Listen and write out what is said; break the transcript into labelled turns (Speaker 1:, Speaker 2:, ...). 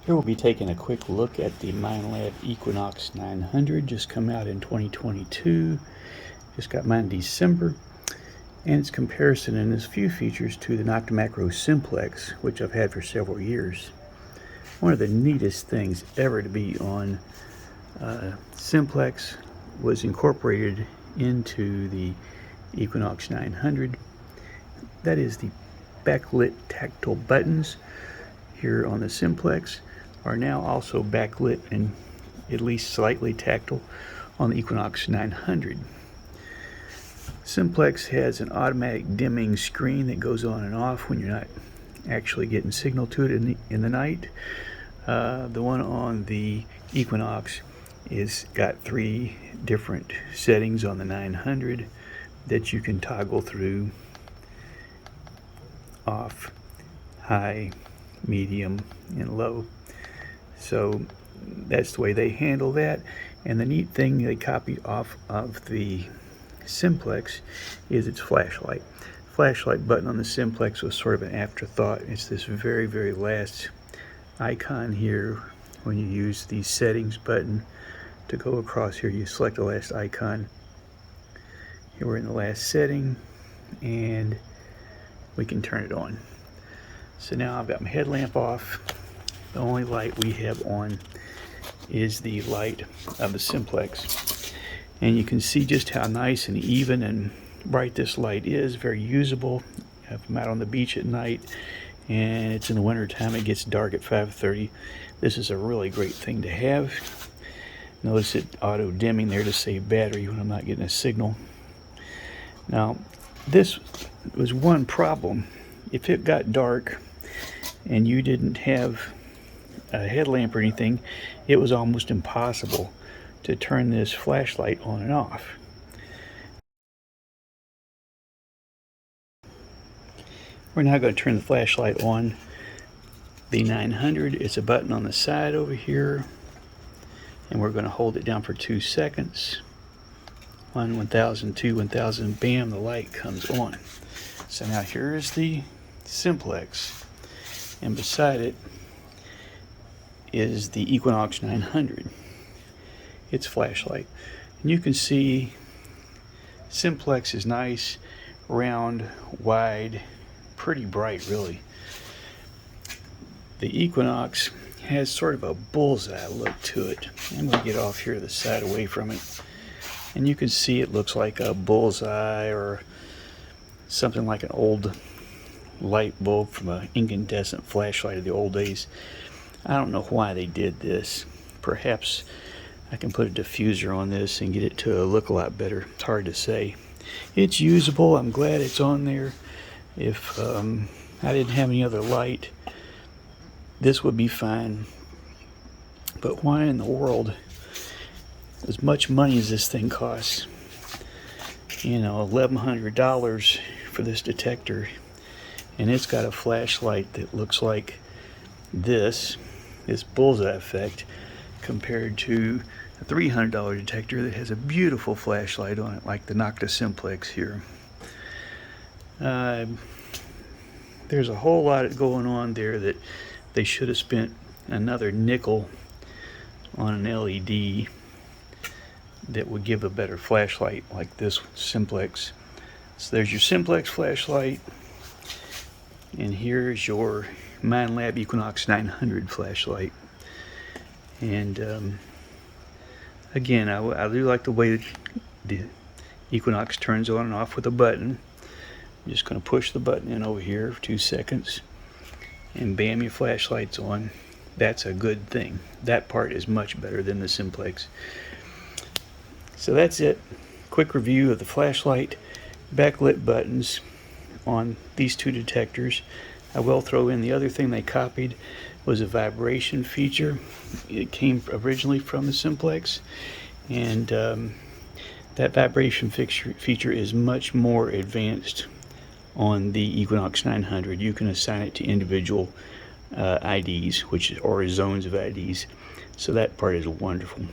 Speaker 1: Here we'll be taking a quick look at the Minelab Equinox 900, just come out in 2022. Just got mine in December, and its comparison in its few features to the Nokta Makro Simplex, which I've had for several years. One of the neatest things ever to be on Simplex was incorporated into the Equinox 900. That is the backlit tactile buttons here on the Simplex are now also backlit and at least slightly tactile on the Equinox 900. Simplex has an automatic dimming screen that goes on and off when you're not actually getting signal to it in the night. The one on the Equinox is got 3 different settings on the 900 that you can toggle through: off, high, medium, and low. So that's the way they handle that. And the neat thing they copied off of the Simplex is its flashlight. Flashlight button on the Simplex was sort of an afterthought. It's this very, very last icon here. When you use the settings button to go across here, you select the last icon. Here we're in the last setting, and we can turn it on. So now I've got my headlamp off. The only light we have on is the light of the Simplex. And you can see just how nice and even and bright this light is. Very usable. If I'm out on the beach at night and it's in the winter time, it gets dark at 5:30. This is a really great thing to have. Notice it auto dimming there to save battery when I'm not getting a signal. Now, this was one problem. If it got dark and you didn't have a headlamp or anything, it was almost impossible to turn this flashlight on and off. We're now going to turn the flashlight on. The 900, it's a button on the side over here, and we're going to hold it down for 2 seconds. 1, 1000, 2, 1000, bam, the light comes on. So now here is the Simplex, and beside it is the Equinox 900, its flashlight. And you can see Simplex is nice, round, wide, pretty bright really. The Equinox has sort of a bullseye look to it. I'm going to get off here to the side away from it, and you can see it looks like a bullseye or something like an old light bulb from an incandescent flashlight of the old days. I don't know why they did this. Perhaps I can put a diffuser on this and get it to look a lot better. It's hard to say. It's usable. I'm glad it's on there. If I didn't have any other light, this would be fine. But why in the world, as much money as this thing costs, you know, $1,100 for this detector, and it's got a flashlight that looks like this bullseye effect, compared to a $300 detector that has a beautiful flashlight on it, like the Nokta Simplex here. There's a whole lot going on there that they should have spent another nickel on an LED that would give a better flashlight like this Simplex. So there's your Simplex flashlight, and here's your Minelab Equinox 900 flashlight. And again, I do like the way that the Equinox turns on and off with a button. I'm just going to push the button in over here for 2 seconds, and bam, your flashlight's on. That's a good thing. That part is much better than the Simplex. So that's it. Quick review of the flashlight, backlit buttons on these 2 detectors. I will throw in the other thing they copied was a vibration feature. It came originally from the Simplex, and that vibration feature is much more advanced on the Equinox 900. You can assign it to individual IDs, or zones of IDs. So that part is wonderful.